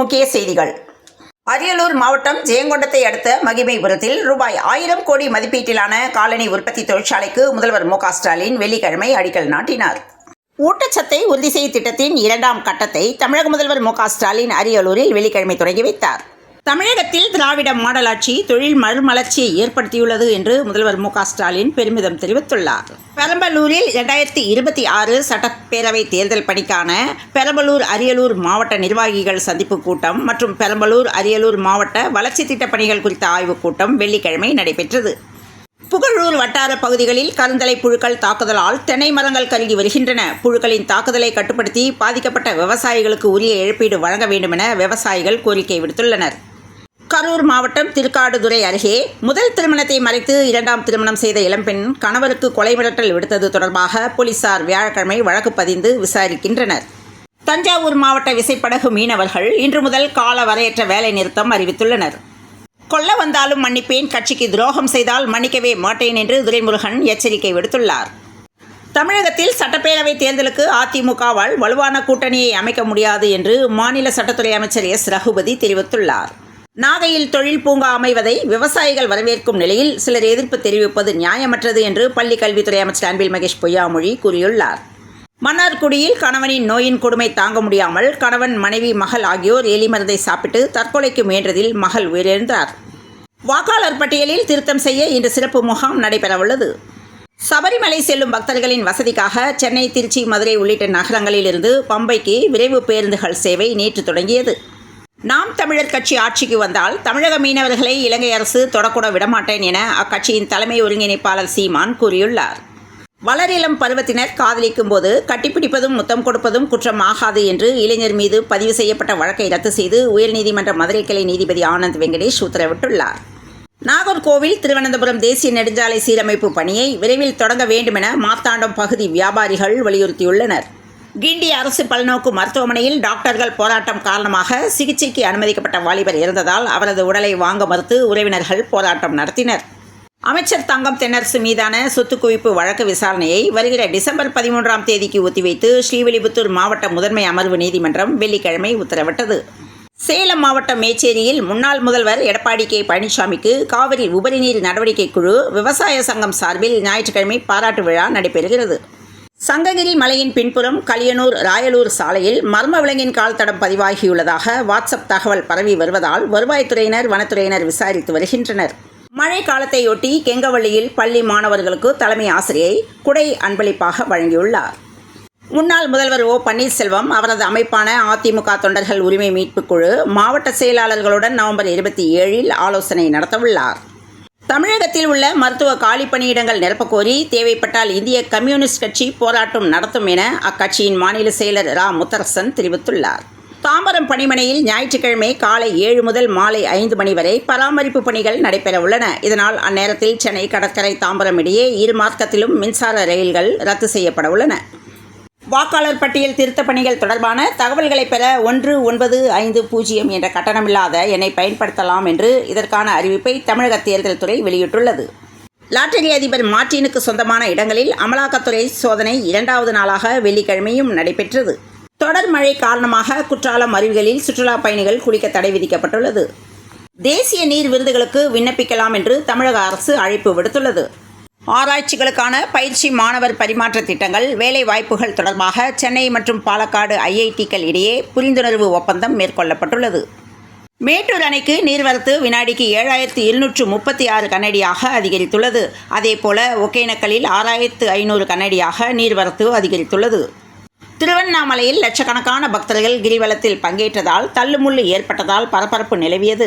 முக்கிய செய்திகள். அரியலூர் மாவட்டம் ஜெயங்கொண்டத்தை அடுத்த மகிமைபுரத்தில் ரூபாய் 1000 கோடி மதிப்பீட்டிலான காலணி உற்பத்தி தொழிற்சாலைக்கு முதல்வர் மு க ஸ்டாலின் வெள்ளிக்கிழமை அடிக்கல் நாட்டினார். ஊட்டச்சத்தை உறுதி செய்யும் திட்டத்தின் 2ஆம் கட்டத்தை தமிழக முதல்வர் மு க ஸ்டாலின் அரியலூரில் வெள்ளிக்கிழமை தொடங்கி வைத்தார். தமிழகத்தில் திராவிட மாடல் ஆட்சி தொழில் மறுமலர்ச்சியை ஏற்படுத்தியுள்ளது என்று முதல்வர் மு க ஸ்டாலின் பெருமிதம் தெரிவித்துள்ளார். பெரம்பலூரில் 2026 சட்டப்பேரவை தேர்தல் பணிக்கான பெரம்பலூர் அரியலூர் மாவட்ட நிர்வாகிகள் சந்திப்பு கூட்டம் மற்றும் பெரம்பலூர் அரியலூர் மாவட்ட வளர்ச்சி திட்டப் பணிகள் குறித்த ஆய்வுக் கூட்டம் வெள்ளிக்கிழமை நடைபெற்றது. புகழூர் வட்டார பகுதிகளில் கருந்தலை புழுக்கள் தாக்குதலால் தென்னை மரங்கள் கருகி வருகின்றன. புழுக்களின் தாக்குதலை கட்டுப்படுத்தி பாதிக்கப்பட்ட விவசாயிகளுக்கு உரிய இழப்பீடு வழங்க வேண்டும் என விவசாயிகள் கோரிக்கை விடுத்துள்ளனர். கரூர் மாவட்டம் திருக்காடுதுறை அருகே முதல் திருமணத்தை மறைத்து 2ஆம் திருமணம் செய்த இளம்பெண் கணவருக்கு கொலை மிரட்டல் விடுத்தது தொடர்பாக போலீசார் வியாழக்கிழமை வழக்கு பதிந்து விசாரிக்கின்றனர். தஞ்சாவூர் மாவட்ட விசைப்படகு மீனவர்கள் இன்று முதல் கால வரையற்ற வேலை நிறுத்தம் அறிவித்துள்ளனர். கொல்ல வந்தாலும் மன்னிப்பேன், கட்சிக்கு துரோகம் செய்தால் மன்னிக்கவே மாட்டேன் என்று துரைமுருகன் எச்சரிக்கை விடுத்துள்ளார். தமிழகத்தில் சட்டப்பேரவை தேர்தலுக்கு அதிமுகவால் வலுவான கூட்டணியை அமைக்க முடியாது என்று மாநில சட்டத்துறை அமைச்சர் எஸ் ரகுபதி தெரிவித்துள்ளார். நாகையில் தொழில் பூங்கா அமைவதை விவசாயிகள் வரவேற்கும் நிலையில் சிலர் எதிர்ப்பு தெரிவிப்பது நியாயமற்றது என்று பள்ளிக் கல்வித்துறை அமைச்சர் அன்பில் மகேஷ் பொய்யாமொழி கூறியுள்ளார். மன்னார்குடியில் கணவனின் நோயின் கொடுமை தாங்க முடியாமல் கணவன், மனைவி, மகள் ஆகியோர் எலி மருந்தை சாப்பிட்டு தற்கொலைக்கு முயன்றதில் மகள் உயிரிழந்தார். வாக்காளர் பட்டியலில் திருத்தம் செய்ய இன்று சிறப்பு முகாம் நடைபெறவுள்ளது. சபரிமலை செல்லும் பக்தர்களின் வசதிக்காக சென்னை, திருச்சி, மதுரை உள்ளிட்ட நகரங்களில் இருந்து பம்பைக்கு விரைவு பேருந்துகள் சேவை நேற்று தொடங்கியது. நாம் தமிழர் கட்சி ஆட்சிக்கு வந்தால் தமிழக மீனவர்களை இலங்கை அரசு தொடக்கூட விடமாட்டேன் என அக்கட்சியின் தலைமை ஒருங்கிணைப்பாளர் சீமான் கூறியுள்ளார். வளரிளம் பருவத்தினர் காதலிக்கும் போது கட்டிப்பிடிப்பதும் முத்தம் கொடுப்பதும் குற்றம் ஆகாது என்று இளைஞர் மீது பதிவு செய்யப்பட்ட வழக்கை ரத்து செய்து உயர்நீதிமன்ற மதுரை கிளை நீதிபதி ஆனந்த் வெங்கடேஷ் உத்தரவிட்டுள்ளார். நாகர்கோவில் திருவனந்தபுரம் தேசிய நெடுஞ்சாலை சீரமைப்பு பணியை விரைவில் தொடங்க வேண்டுமென மார்த்தாண்டம் பகுதி வியாபாரிகள் வலியுறுத்தியுள்ளனர். கிண்டி அரசு பல்நோக்கு மருத்துவமனையில் டாக்டர்கள் போராட்டம் காரணமாக சிகிச்சைக்கு அனுமதிக்கப்பட்ட வாலிபர் இறந்ததால் அவரது உடலை வாங்க மறுத்து உறவினர்கள் போராட்டம் நடத்தினர். அமைச்சர் தங்கம் தென்னரசு மீதான சொத்து குவிப்பு வழக்கு விசாரணையை வருகிற டிசம்பர் 13ஆம் தேதிக்கு ஒத்திவைத்து ஸ்ரீவில்லிபுத்தூர் மாவட்ட முதன்மை அமர்வு நீதிமன்றம் வெள்ளிக்கிழமை உத்தரவிட்டது. சேலம் மாவட்டம் மேச்சேரியில் முன்னாள் முதல்வர் எடப்பாடி கே பழனிசாமிக்கு காவிரி உபரிநீர் நடவடிக்கை குழு விவசாய சங்கம் சார்பில் ஞாயிற்றுக்கிழமை பாராட்டு விழா நடைபெறுகிறது. சங்ககிரி மலையின் பின்புறம் கலியனூர் ராயலூர் சாலையில் மர்ம விலங்கின் கால் தடம் பதிவாகியுள்ளதாக வாட்ஸ்அப் தகவல் பரவி வருவதால் வருவாய்த்துறையினர், வனத்துறையினர் விசாரித்து வருகின்றனர். மழை காலத்தையொட்டி கெங்கவள்ளியில் பள்ளி மாணவர்களுக்கு தலைமை ஆசிரியை குடை அன்பளிப்பாக வழங்கியுள்ளார். முன்னாள் முதல்வர் ஓ பன்னீர்செல்வம் அவரது அமைப்பான அதிமுக தொண்டர்கள் உரிமை மீட்புக் குழு மாவட்ட செயலாளர்களுடன் நவம்பர் 27இல் ஆலோசனை நடத்தவுள்ளார். தமிழகத்தில் உள்ள மருத்துவ காலி பணியிடங்கள் நிரப்பக்கோரி தேவைப்பட்டால் இந்திய கம்யூனிஸ்ட் கட்சி போராட்டம் நடத்தும் என அக்கட்சியின் மாநில செயலர் ரா முத்தரசன் தெரிவித்துள்ளார். தாம்பரம் பணிமனையில் ஞாயிற்றுக்கிழமை காலை 7 முதல் மாலை 5 மணி வரை பராமரிப்பு பணிகள் நடைபெறவுள்ளன. இதனால் அந்நேரத்தில் சென்னை கடற்கரை தாம்பரம் இடையே இரு மார்க்கத்திலும் மின்சார ரயில்கள் ரத்து செய்யப்பட உள்ளன. வாக்காளர் பட்டியல் திருத்தப் பணிகள் தொடர்பான தகவல்களை பெற 1950 என்ற கட்டணமில்லாத எண்ணை பயன்படுத்தலாம் என்று இதற்கான அறிவிப்பை தமிழக தேர்தல் துறை வெளியிட்டுள்ளது. லாட்டரி அதிபர் மார்டினுக்கு சொந்தமான இடங்களில் அமலாக்கத்துறை சோதனை 2வது நாளாக வெள்ளிக்கிழமையும் நடைபெற்றது. தொடர் மழை காரணமாக குற்றாலம் அருவிகளில் சுற்றுலா பயணிகள் குளிக்க தடை விதிக்கப்பட்டுள்ளது. தேசிய நீர் விருதுகளுக்கு விண்ணப்பிக்கலாம் என்று தமிழக அரசு அழைப்பு விடுத்துள்ளது. ஆராய்ச்சிகளுக்கான பயிற்சி மாணவர் பரிமாற்ற திட்டங்கள், வேலை வாய்ப்புகள் தொடர்பாக சென்னை மற்றும் பாலக்காடு ஐஐடிக்கள் இடையே புரிந்துணர்வு ஒப்பந்தம் மேற்கொள்ளப்பட்டுள்ளது. மேட்டூர் அணைக்கு நீர்வரத்து வினாடிக்கு 7736 கனஅடியாக அதிகரித்துள்ளது. அதேபோல ஒகேனக்கலில் 6500 கனஅடியாக நீர்வரத்து அதிகரித்துள்ளது. திருவண்ணாமலையில் லட்சக்கணக்கான பக்தர்கள் கிரிவலத்தில் பங்கேற்றதால் தள்ளுமுள்ளு ஏற்பட்டதால் பரபரப்பு நிலவியது.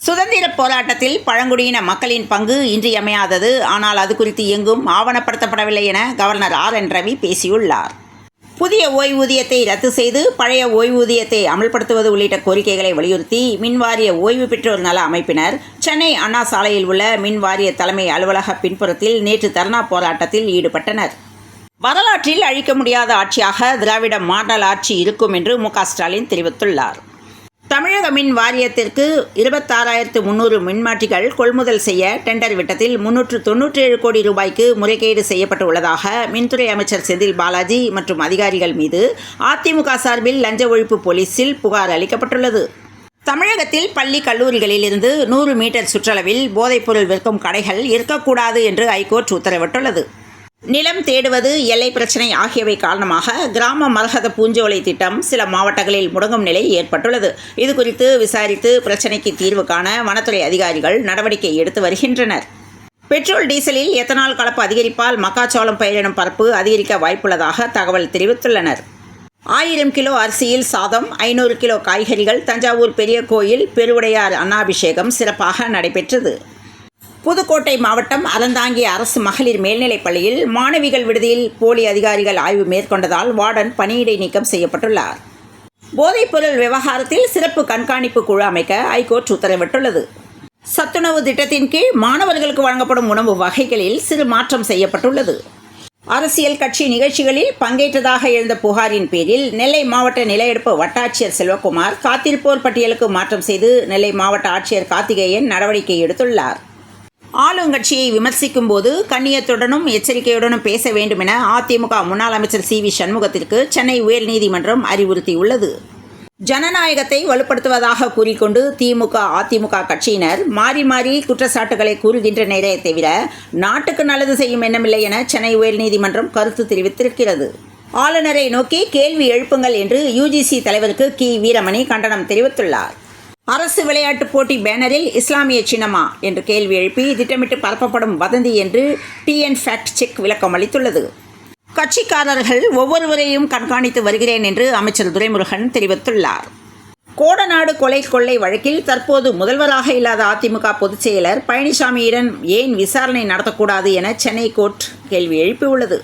சுதந்திர போராட்டத்தில் பழங்குடியின மக்களின் பங்கு இன்றியமையாதது, ஆனால் அது குறித்து எங்கும் ஆவணப்படுத்தப்படவில்லை என கவர்னர் ஆர்.என். ரவி பேசியுள்ளார். புதிய ஓய்வூதியத்தை ரத்து செய்து பழைய ஓய்வூதியத்தை அமல்படுத்துவது உள்ளிட்ட கோரிக்கைகளை வலியுறுத்தி மின்வாரிய ஓய்வு பெற்றோர் நல அமைப்பினர் சென்னை அண்ணா சாலையில் உள்ள மின்வாரிய தலைமை அலுவலக பின்புறத்தில் நேற்று தர்ணா போராட்டத்தில் ஈடுபட்டனர். வரலாற்றில் அழிக்க முடியாத ஆட்சியாக திராவிட மாடல் ஆட்சி இருக்கும் என்று மு க ஸ்டாலின் தெரிவித்துள்ளார். தமிழக மின் வாரியத்திற்கு 26,300 மின்மாற்றிகள் கொள்முதல் செய்ய டெண்டர் விட்டத்தில் 397 கோடி ரூபாய்க்கு முறைகேடு செய்யப்பட்டுள்ளதாக மின்துறை அமைச்சர் செந்தில் பாலாஜி மற்றும் அதிகாரிகள் மீது அதிமுக சார்பில் லஞ்ச ஒழிப்பு போலீசில் புகார் அளிக்கப்பட்டுள்ளது. தமிழகத்தில் பள்ளி கல்லூரிகளில் இருந்து 100 மீட்டர் சுற்றளவில் போதைப்பொருள் விற்கும் கடைகள் இருக்கக்கூடாது என்று ஐகோர்ட் உத்தரவிட்டுள்ளது. நிலம் தேடுவது, எல்லை பிரச்சினை ஆகியவை காரணமாக கிராம மரகத பூஞ்சோலை திட்டம் சில மாவட்டங்களில் முடங்கும் நிலை ஏற்பட்டுள்ளது. இதுகுறித்து விசாரித்து பிரச்சினைக்கு தீர்வு காண வனத்துறை அதிகாரிகள் நடவடிக்கை எடுத்து வருகின்றனர். பெட்ரோல், டீசலில் எத்தனால் கலப்பு அதிகரிப்பால் மக்காச்சோளம் பயிரிடும் பரப்பு அதிகரிக்க வாய்ப்புள்ளதாக தகவல் தெரிவித்துள்ளனர். 1000 கிலோ அரிசியில் சாதம், 500 கிலோ காய்கறிகள். தஞ்சாவூர் பெரிய கோயில் பெருவுடையார் அன்னாபிஷேகம் சிறப்பாக நடைபெற்றது. புதுக்கோட்டை மாவட்டம் அறந்தாங்கி அரசு மகளிர் மேல்நிலைப் பள்ளியில் மாணவிகள் விடுதியில் போலி அதிகாரிகள் ஆய்வு மேற்கொண்டதால் வார்டன் பணியிடை நீக்கம் செய்யப்பட்டுள்ளார். போதைப்பொருள் விவகாரத்தில் சிறப்பு கண்காணிப்பு குழு அமைக்க ஐகோர்ட் உத்தரவிட்டுள்ளது. சத்துணவு திட்டத்தின் கீழ் மாணவர்களுக்கு வழங்கப்படும் உணவு வகைகளில் சிறு மாற்றம் செய்யப்பட்டுள்ளது. அரசியல் கட்சி நிகழ்ச்சிகளில் பங்கேற்றதாக எழுந்த புகாரின் பேரில் நெல்லை மாவட்ட நில எடுப்பு வட்டாட்சியர் செல்வகுமார் காத்திருப்போர் பட்டியலுக்கு மாற்றம் செய்து நெல்லை மாவட்ட ஆட்சியர் கார்த்திகேயன் நடவடிக்கை எடுத்துள்ளார். ஆளுங்கட்சியை விமர்சிக்கும் போது கண்ணியத்துடனும் எச்சரிக்கையுடனும் பேச வேண்டும் என அதிமுக முன்னாள் அமைச்சர் CV சண்முகத்திற்கு சென்னை உயர்நீதிமன்றம் அறிவுறுத்தியுள்ளது. ஜனநாயகத்தை வலுப்படுத்துவதாக கூறிக்கொண்டு திமுக, அதிமுக கட்சியினர் மாறி மாறி குற்றச்சாட்டுகளை கூறுகின்ற நேரே தவிர நாட்டுக்கு நல்லது செய்யும் எண்ணமில்லை என சென்னை உயர்நீதிமன்றம் கருத்து தெரிவித்திருக்கிறது. ஆளுநரை நோக்கி கேள்வி எழுப்புங்கள் என்று UGC தலைவருக்கு கி. வீரமணி கண்டனம் தெரிவித்துள்ளார். அரசு விளையாட்டுப் போட்டி பேனரில் இஸ்லாமிய சின்னமா என்று கேள்வி எழுப்பி திட்டமிட்டு பரப்பப்படும் வதந்தி என்று TN ஃபேக்ட் செக் விளக்கம் அளித்துள்ளது. கட்சிக்காரர்கள் ஒவ்வொருவரையும் கண்காணித்து வருகிறேன் என்று அமைச்சர் துரைமுருகன் தெரிவித்துள்ளார். கோடநாடு கொலை கொள்ளை வழக்கில் தற்போது முதல்வராக இல்லாத அதிமுக பொதுச் செயலர் பழனிசாமியிடம் ஏன் விசாரணை நடத்தக்கூடாது என சென்னை கோர்ட் கேள்வி எழுப்பியுள்ளது.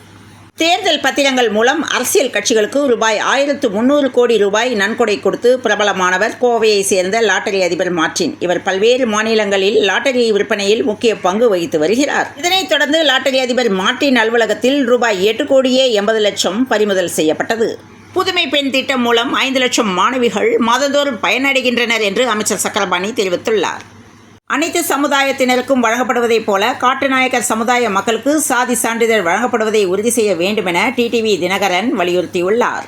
தேர்தல் பத்திரங்கள் மூலம் அரசியல் கட்சிகளுக்கு ரூபாய் 1,300 கோடி ரூபாய் நன்கொடை கொடுத்து பிரபலமானவர் கோவையை சேர்ந்த லாட்டரி அதிபர் மார்ட்டின். இவர் பல்வேறு மாநிலங்களில் லாட்டரி விற்பனையில் முக்கிய பங்கு வகித்து வருகிறார். இதனைத் தொடர்ந்து லாட்டரி அதிபர் மார்ட்டின் அலுவலகத்தில் ரூபாய் 8 கோடியே 80 லட்சம் பறிமுதல் செய்யப்பட்டது. புதுமை பெண் திட்டம் மூலம் 5 லட்சம் மாணவிகள் மாதந்தோறும் பயனடைகின்றனர் என்று அமைச்சர் சக்கரபாணி தெரிவித்துள்ளார். அனைத்து சமுதாயத்தினருக்கும் வழங்கப்படுவதைப் போல காட்டுநாயக்கர் சமுதாய மக்களுக்கு சாதி சான்றிதழ் வழங்கப்படுவதை உறுதி செய்ய வேண்டும் என TTV தினகரன் வலியுறுத்தியுள்ளார்.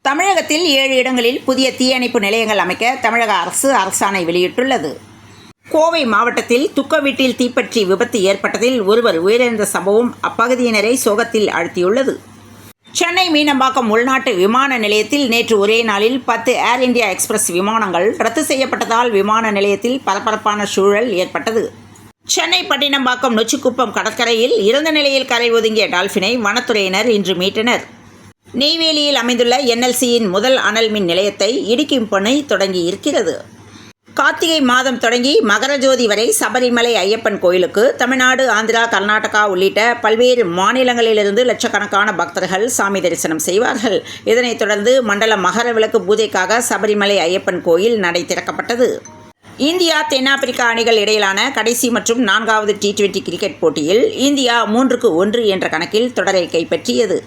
தமிழகத்தில் 7 இடங்களில் புதிய தீயணைப்பு நிலையங்கள் அமைக்க தமிழக அரசு அரசாணை வெளியிட்டுள்ளது. கோவை மாவட்டத்தில் துக்க வீட்டில் தீப்பற்றி விபத்து ஏற்பட்டதில் ஒருவர் உயிரிழந்த சம்பவம் அப்பகுதியினரை சோகத்தில் ஆழ்த்தியுள்ளது. சென்னை மீனம்பாக்கம் உள்நாட்டு விமான நிலையத்தில் நேற்று ஒரே நாளில் 10 ஏர் இந்தியா எக்ஸ்பிரஸ் விமானங்கள் ரத்து செய்யப்பட்டதால் விமான நிலையத்தில் பரபரப்பான சூழல் ஏற்பட்டது. சென்னை பட்டினம்பாக்கம் நொச்சிக்குப்பம் கடற்கரையில் இறந்த நிலையில் கரை ஒதுங்கிய டால்பினை வனத்துறையினர் இன்று மீட்டனர். நெய்வேலியில் அமைந்துள்ள NLCயின் முதல் அனல் மின் நிலையத்தை இடிக்கும் பணி தொடங்கி இருக்கிறது. கார்த்திகை மாதம் தொடங்கி மகரஜோதி வரை சபரிமலை ஐயப்பன் கோயிலுக்கு தமிழ்நாடு, ஆந்திரா, கர்நாடகா உள்ளிட்ட பல்வேறு மாநிலங்களிலிருந்து லட்சக்கணக்கான பக்தர்கள் சாமி தரிசனம் செய்வார்கள். இதனைத் தொடர்ந்து மண்டல மகர விளக்கு பூஜைக்காக சபரிமலை ஐயப்பன் கோயில் நடை திறக்கப்பட்டது. இந்தியா, தென்னாப்பிரிக்கா அணிகள் இடையிலான கடைசி மற்றும் 4வது T20 கிரிக்கெட் போட்டியில் இந்தியா 3-1 என்ற கணக்கில் தொடரை கைப்பற்றியது.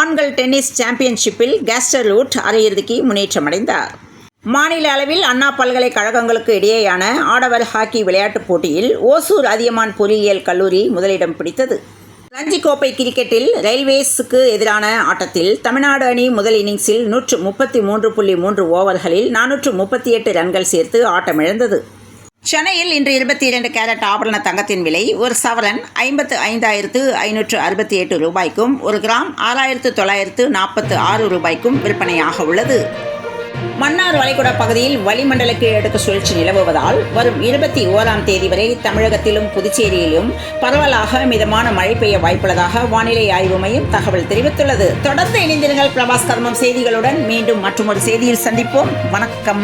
ஆண்கள் டென்னிஸ் சாம்பியன்ஷிப்பில் கேஸ்டர் ரூட் அரையிறுதிக்கு முன்னேற்றமடைந்தார். மாநில அளவில் அண்ணா பல்கலைக்கழகங்களுக்கு இடையேயான ஆடவர் ஹாக்கி விளையாட்டுப் போட்டியில் ஓசூர் அதியமான் பொறியியல் கல்லூரி முதலிடம் பிடித்தது. ரஞ்சி கோப்பை கிரிக்கெட்டில் ரயில்வேஸுக்கு எதிரான ஆட்டத்தில் தமிழ்நாடு அணி முதல் இன்னிங்ஸில் 133.3 ஓவர்களில் 438 ரன்கள் சேர்த்து ஆட்டமிழந்தது. சென்னையில் இன்று 22 கேரட் ஆபரண தங்கத்தின் விலை ஒரு சவரன் 55,568 ரூபாய்க்கும் 1 கிராம் 6,946 ரூபாய்க்கும் விற்பனையாக உள்ளது. மன்னார் வளைகுடா பகுதியில் வளிமண்டல கீழடுக்கு சுழற்சி நிலவுவதால் வரும் 21ஆம் தேதி வரை தமிழகத்திலும் புதுச்சேரியிலும் பரவலாக மிதமான மழை பெய்ய வாய்ப்புள்ளதாக வானிலை ஆய்வு மையம் தகவல் தெரிவித்துள்ளது. தொடர்ந்து இணைந்திருங்கள் பிரபாஸ் கர்மம் செய்திகளுடன். மீண்டும் மற்றொரு செய்தியில் சந்திப்போம். வணக்கம்.